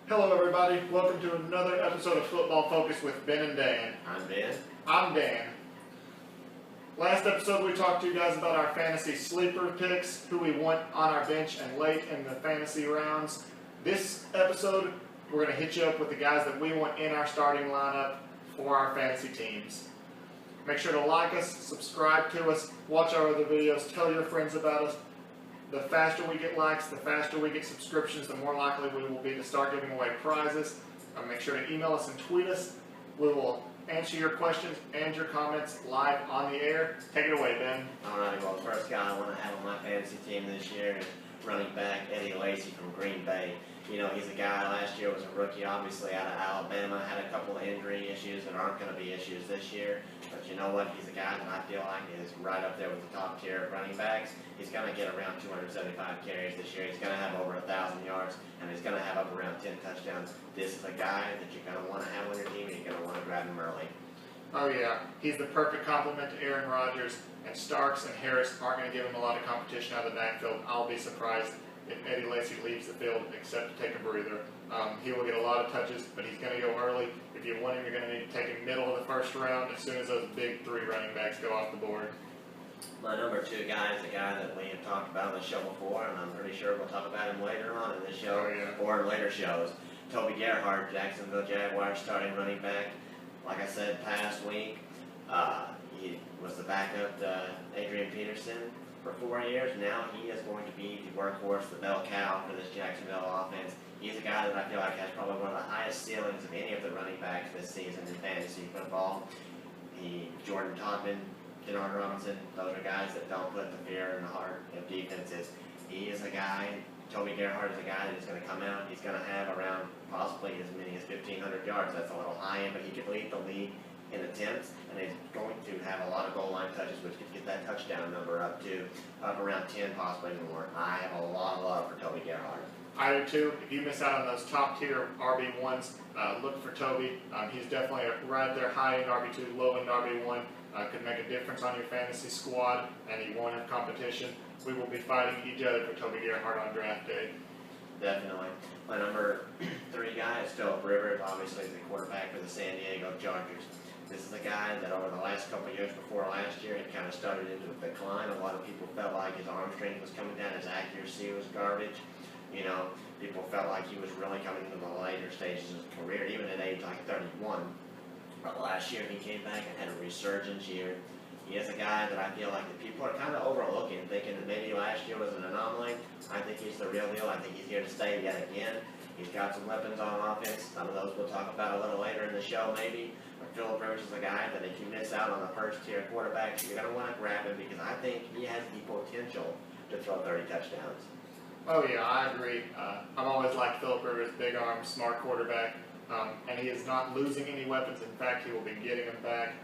Hello everybody, welcome to another episode of Football Focus with Ben and Dan. I'm Ben. I'm Dan. Last episode we talked to you guys about our fantasy sleeper picks, who we want on our bench and late in the fantasy rounds. This episode we're going to hit you up with the guys that we want in our starting lineup for our fantasy teams. Make sure to like us, subscribe to us, watch our other videos, tell your friends about us. The faster we get likes, the faster we get subscriptions, the more likely we will be to start giving away prizes. Make sure to email us and tweet us. We will answer your questions and your comments live on the air. Take it away, Ben. Alright, well, the first guy I want to have on my fantasy team this year is running back Lacy from Green Bay. You know, he's a guy last year was a rookie, obviously out of Alabama, had a couple of injury issues that aren't going to be issues this year. But you know what? He's a guy that I feel like is right up there with the top tier of running backs. He's going to get around 275 carries this year. He's going to have over 1,000 yards, and he's going to have up around 10 touchdowns. This is a guy that you're going to want to have on your team, and you're going to want to grab him early. Oh yeah, he's the perfect complement to Aaron Rodgers, and Starks and Harris aren't going to give him a lot of competition out of the backfield. I'll be surprised if Lacy leaves the field except to take a breather. He will get a lot of touches, but he's going to go early. If you want him, you're going to need to take him middle of the first round as soon as those big three running backs go off the board. My number two guy is a guy that we have talked about on the show before, and I'm pretty sure we'll talk about him later on in this show or in later shows. Toby Gerhardt, Jacksonville Jaguars starting running back. Like I said past week, he was the backup to Arian Peterson for 4 years. Now he is going to be the workhorse, the bell cow for this Jacksonville offense. He's a guy that I feel like has probably one of the highest ceilings of any of the running backs this season in fantasy football. Jordan Todman, Denard Robinson, those are guys that don't put the fear in the heart of defenses. He is a guy, Toby Gerhardt is a guy that is going to come out. He's going to have around possibly as many as 1,500 yards. That's a little high end, but he could lead the league in attempts, and he's going to have a lot of goal line touches, which could get that touchdown number up around 10, possibly more. I have a lot of love for Toby Gerhardt. I do too. If you miss out on those top tier RB1s, look for Toby. He's definitely right there, high end RB2, low end RB1. Could make a difference on your fantasy squad, and he won't have competition. We will be fighting each other for Toby Gerhardt on draft day. Definitely. My number three guy is Philip Rivers, obviously the quarterback for the San Diego Chargers. This is a guy that over the last couple of years before last year, he kind of started into a decline. A lot of people felt like his arm strength was coming down, his accuracy was garbage. You know, people felt like he was really coming into the later stages of his career, even at age like 31. But last year he came back and had a resurgence year. He is a guy that I feel like that people are kind of overlooking, thinking that maybe last year was an anomaly. I think he's the real deal. I think he's here to stay yet again. He's got some weapons on offense. Some of those we'll talk about a little later in the show maybe. But Philip Rivers is a guy that if you miss out on the first tier quarterback, you're going to want to grab him because I think he has the potential to throw 30 touchdowns. Oh yeah, I agree. I've always liked Philip Rivers, big arm, smart quarterback, and he is not losing any weapons. In fact, he will be getting them back.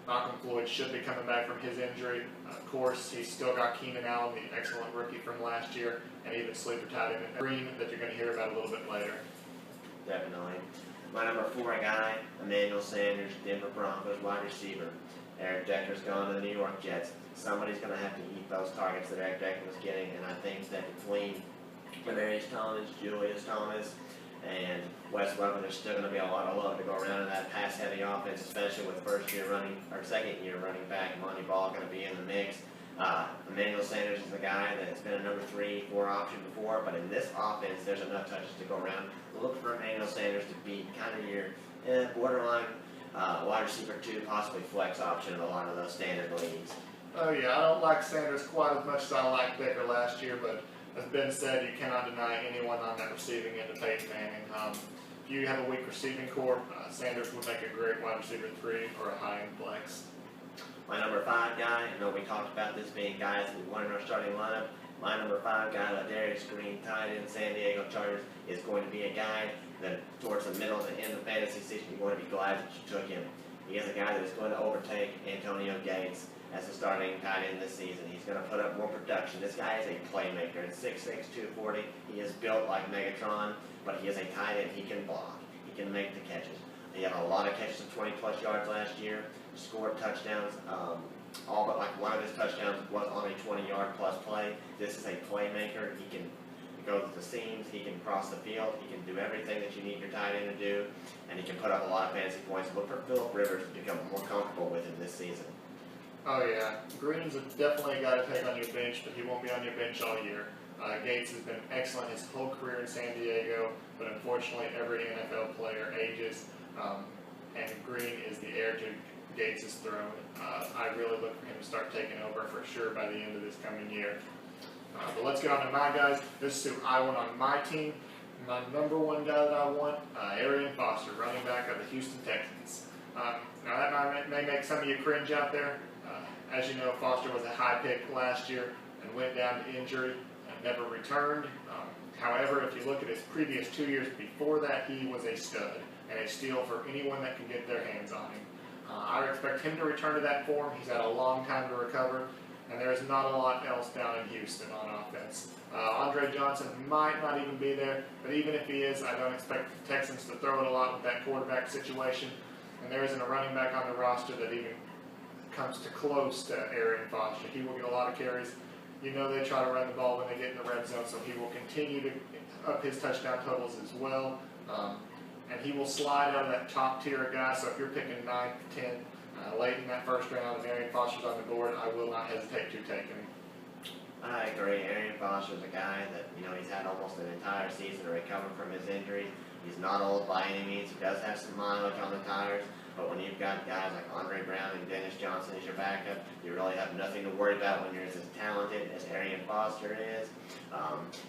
Malcolm Floyd should be coming back from his injury. Of course, he's still got Keenan Allen, the excellent rookie from last year, and even sleeper tight end Green that you're going to hear about a little bit later. Definitely. My number four guy, Emmanuel Sanders, Denver Broncos wide receiver. Eric Decker's gone to the New York Jets. Somebody's going to have to eat those targets that Eric Decker was getting, and I think that between Demaryius Thomas, Julius Thomas, and Wes Welker, there's still going to be a lot of love to go around in that pass-heavy offense, especially with second-year running back Monty Ball going to be in the mix. Emmanuel Sanders is a guy that's been a number 3, 4 option before, but in this offense, there's enough touches to go around. Look for Emmanuel Sanders to be kind of your borderline wide receiver 2, possibly flex option in a lot of those standard leagues. Oh yeah, I don't like Sanders quite as much as I liked Decker last year, but as Ben said, you cannot deny anyone on that receiving end of Peyton Manning. If you have a weak receiving core, Sanders would make a great wide receiver 3 or a high-end flex. My number 5 guy, I know we talked about this being guys that we want in our starting lineup. My number 5 guy, Ladarius Green, tight end, San Diego Chargers, is going to be a guy that towards the middle to end of the fantasy season, you're going to be glad that you took him. He is a guy that is going to overtake Antonio Gates as a starting tight end this season. He's going to put up more production. This guy is a playmaker. At 6'6", 240, he is built like Megatron, but he is a tight end. He can block. He can make the catches. He had a lot of catches of 20-plus yards last year, scored touchdowns. All but like one of his touchdowns was on a 20-yard plus play. This is a playmaker. He can goes to the seams, he can cross the field, he can do everything that you need your tight end to do, and he can put up a lot of fantasy points. Look for Phillip Rivers to become more comfortable with him this season. Oh yeah, Green's definitely a guy to take on your bench, but he won't be on your bench all year. Gates has been excellent his whole career in San Diego, but unfortunately every NFL player ages, and Green is the heir to Gates' throne. I really look for him to start taking over for sure by the end of this coming year. But let's get on to my guys. This is who I want on my team. My number one guy that I want, Arian Foster, running back of the Houston Texans. Now that may make some of you cringe out there. As you know, Foster was a high pick last year and went down to injury and never returned. However, if you look at his previous 2 years before that, he was a stud and a steal for anyone that can get their hands on him. I expect him to return to that form. He's had a long time to recover, and there's not a lot else down in Houston on offense. Andre Johnson might not even be there, but even if he is, I don't expect the Texans to throw it a lot with that quarterback situation, and there isn't a running back on the roster that even comes to close to Arian Foster. He will get a lot of carries. You know they try to run the ball when they get in the red zone, so he will continue to up his touchdown totals as well. And he will slide out of that top tier guy, so if you're picking 9th, 10th, late in that first round and Arian Foster's on the board, I will not hesitate to take him. I agree. Arian Foster's a guy that, he's had almost an entire season to recover from his injuries. He's not old by any means. He does have some mileage on the tires. But when you've got guys like Andre Brown and Dennis Johnson as your backup, you really have nothing to worry about when you're as talented as Arian Foster is.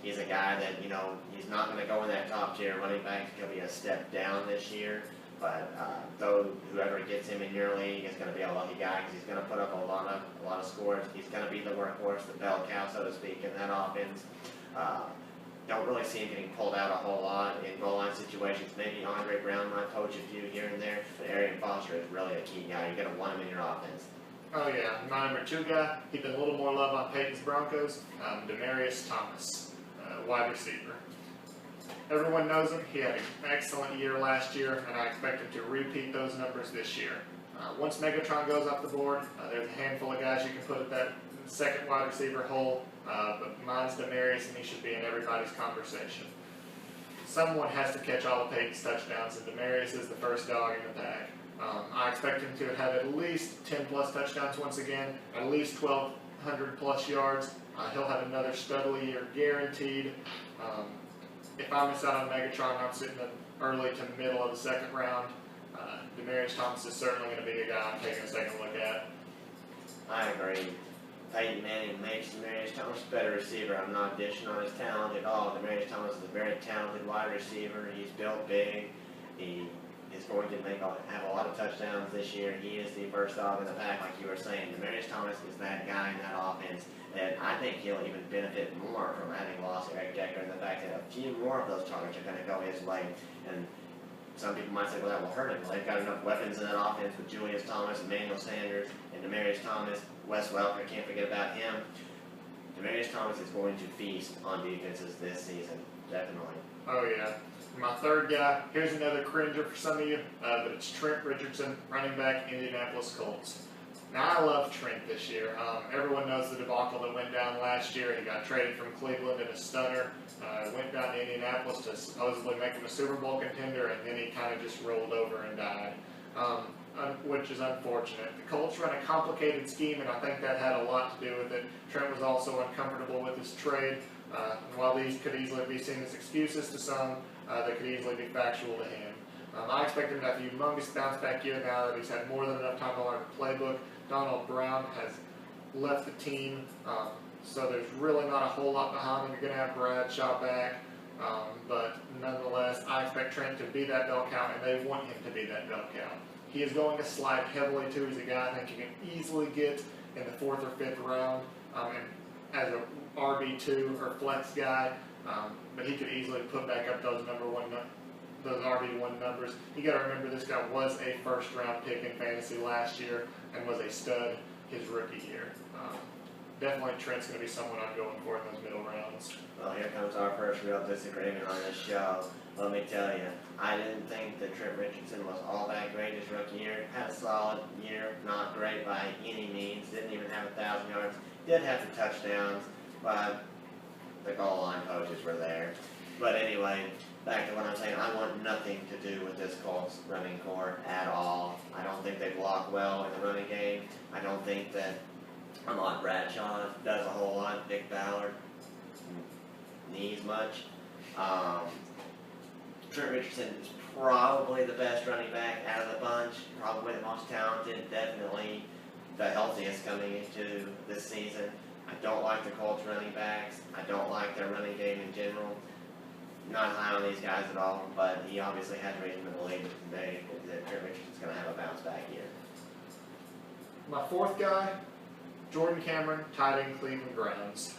He's a guy that, he's not going to go in that top tier running back. He's going to be a step down this year. But though whoever gets him in your league is going to be a lucky guy because he's going to put up a lot of scores. He's going to be the workhorse, the bell cow, so to speak, in that offense. Don't really see him getting pulled out a whole lot in goal line situations. Maybe Andre Brown might poach a few here and there, but Arian Foster is really a key guy. You're going to want him in your offense. Oh yeah, my number 2 guy, he did a little more love on Peyton's Broncos, Demaryius Thomas, wide receiver. Everyone knows him. He had an excellent year last year, and I expect him to repeat those numbers this year. Once Megatron goes off the board, there's a handful of guys you can put at that second wide receiver hole, but mine's Demaryius, and he should be in everybody's conversation. Someone has to catch all of Peyton's touchdowns, and Demaryius is the first dog in the pack. I expect him to have at least 10-plus touchdowns once again, at least 1,200-plus yards. He'll have another studly year guaranteed. If I miss out on Megatron, I'm sitting in early to middle of the second round. Demaryius Thomas is certainly going to be a guy I'm taking a second look at. I agree. Peyton Manning makes Demaryius Thomas a better receiver. I'm not dishing on his talent at all. Demaryius Thomas is a very talented wide receiver. He's built big. He is going to have a lot of touchdowns this year. He is the first dog in the pack, like you were saying. Demaryius Thomas is that guy in that offense, and I think he'll even benefit more from having lost Eric Decker in the fact that a few more of those targets are going to go his way. And some people might say, well, that will hurt him. Well, they've got enough weapons in that offense with Julius Thomas, Emmanuel Sanders, and Demaryius Thomas. Wes Welker, can't forget about him. Demaryius Thomas is going to feast on defenses this season, definitely. Oh, yeah. My third guy, here's another cringer for some of you, but it's Trent Richardson, running back, Indianapolis Colts. Now, I love Trent this year. Everyone knows the debacle that went down last year. He got traded from Cleveland in a stunner, went down to Indianapolis to supposedly make him a Super Bowl contender, and then he kind of just rolled over and died, which is unfortunate. The Colts run a complicated scheme, and I think that had a lot to do with it. Trent was also uncomfortable with his trade. And while these could easily be seen as excuses to some, they could easily be factual to him. I expect him to have a humongous bounce back year now that he's had more than enough time to learn the playbook. Donald Brown has left the team, so there's really not a whole lot behind him. You're going to have Bradshaw back, but nonetheless, I expect Trent to be that bell cow, and they want him to be that bell cow. He is going to slide heavily too. He's a guy I think you can easily get in the 4th or 5th round, and as a RB2 or flex guy, but he could easily put back up those those RB1 numbers. You got to remember this guy was a first-round pick in fantasy last year and was a stud his rookie year. Definitely Trent's going to be someone I'm going for in those middle rounds. Well, here comes our first real disagreement on this show. Let me tell you, I didn't think that Trent Richardson was all that great his rookie year. Had a solid year, not great by any means. Didn't even have 1,000 yards. Did have the touchdowns, but the goal line coaches were there. But anyway, back to what I'm saying, I want nothing to do with this Colts running core at all. I don't think they block well in the running game. I don't think that Ahmad Bradshaw does a whole lot. Vic Ballard needs much. Trent Richardson is probably the best running back out of the bunch, probably the most talented, definitely the healthiest coming into this season. I don't like the Colts running backs. I don't like their running game in general. Not high on these guys at all, but he obviously has reason to believe that Trent Richardson's going to have a bounce back year. My fourth guy, Jordan Cameron, tight end, Cleveland Browns.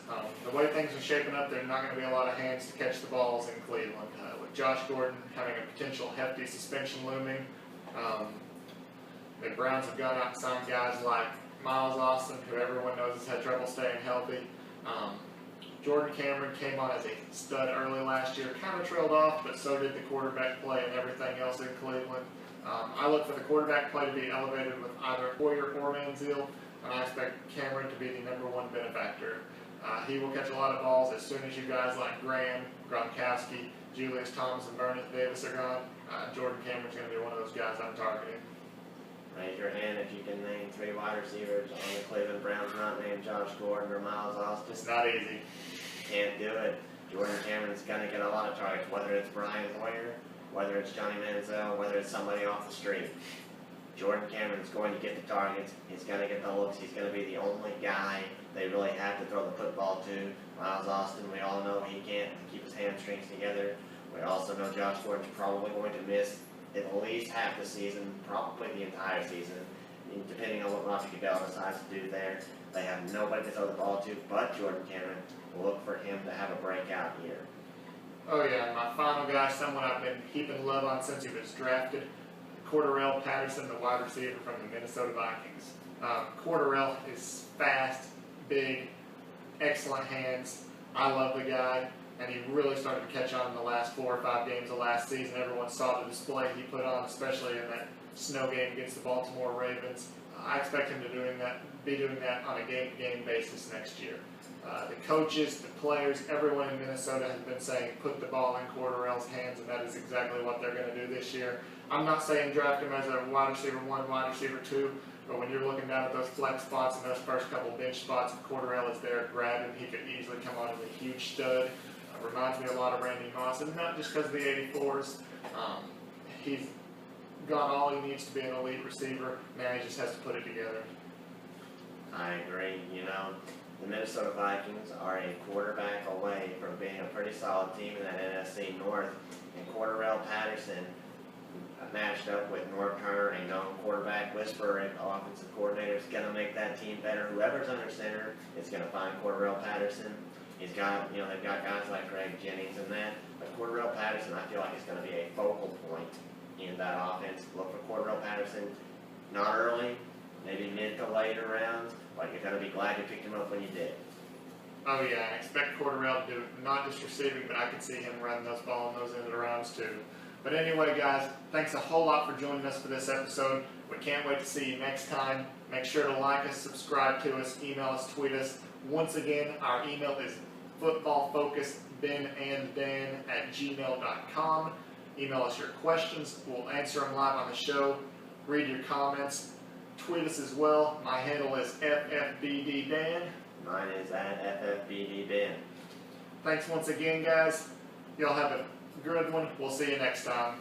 The way things are shaping up, there's not going to be a lot of hands to catch the balls in Cleveland. With Josh Gordon having a potential hefty suspension looming, the Browns have gone out and signed guys like Miles Austin, who everyone knows has had trouble staying healthy. Jordan Cameron came on as a stud early last year, kind of trailed off, but so did the quarterback play and everything else in Cleveland. I look for the quarterback play to be elevated with either Hoyer or Manziel, and I expect Cameron to be the #1 benefactor. He will catch a lot of balls as soon as you guys like Graham, Gronkowski, Demaryius Thomas, and Vernon Davis are gone. Jordan Cameron's going to be one of those guys I'm targeting. Raise your hand if you can name 3 wide receivers on the Cleveland Browns not named Josh Gordon or Miles Austin. It's not easy. Can't do it. Jordan Cameron's going to get a lot of targets, whether it's Brian Hoyer, whether it's Johnny Manziel, whether it's somebody off the street. Jordan Cameron's going to get the targets. He's going to get the looks. He's going to be the only guy they really have to throw the football to. Miles Austin, we all know he can't keep his hamstrings together. We also know Josh Gordon's probably going to miss at least half the season, probably the entire season, depending on what Roger Goodell decides to do there. They have nobody to throw the ball to but Jordan Cameron. Look for him to have a breakout year. Oh yeah, and my final guy, someone I've been heaping love on since he was drafted, Quartermaine Patterson, the wide receiver from the Minnesota Vikings. Quartermaine is fast, big, excellent hands. I love the guy, and he really started to catch on in the last 4 or 5 games of last season. Everyone saw the display he put on, especially in that snow game against the Baltimore Ravens. I expect him to be doing that on a game-to-game basis next year. The coaches, the players, everyone in Minnesota has been saying put the ball in Quartermaine's hands, and that is exactly what they're going to do this year. I'm not saying draft him as a wide receiver 1, wide receiver 2, but when you're looking down at those flex spots and those first couple bench spots, if Quartermaine is there, grab him. He could easily come on as a huge stud. Reminds me a lot of Randy Moss, and not just because of the 84s. He's got all he needs to be an elite receiver. Now he just has to put it together. I agree. You know, the Minnesota Vikings are a quarterback away from being a pretty solid team in that NFC North. And Quartermaine Patterson, matched up with Norv Turner, a known quarterback whisperer and offensive coordinator, is going to make that team better. Whoever's under center is going to find Quartermaine Patterson. He's got, you know, they've got guys like Greg Jennings and that, but Quartermaine Patterson, I feel like, is going to be a focal point in that offense. Look for Quartermaine Patterson, not early, maybe mid to later rounds, but you're going to be glad you picked him up when you did. Oh yeah, and expect Quartermaine to do not just receiving, but I could see him running those ball in those end rounds too. But anyway, guys, thanks a whole lot for joining us for this episode. We can't wait to see you next time. Make sure to like us, subscribe to us, email us, tweet us. Once again, our email is footballfocusbenanddan@gmail.com. Email us your questions. We'll answer them live on the show. Read your comments. Tweet us as well. My handle is FFBD Dan. Mine is at FFBD Ben. Thanks once again, guys. Y'all have a good one. We'll see you next time.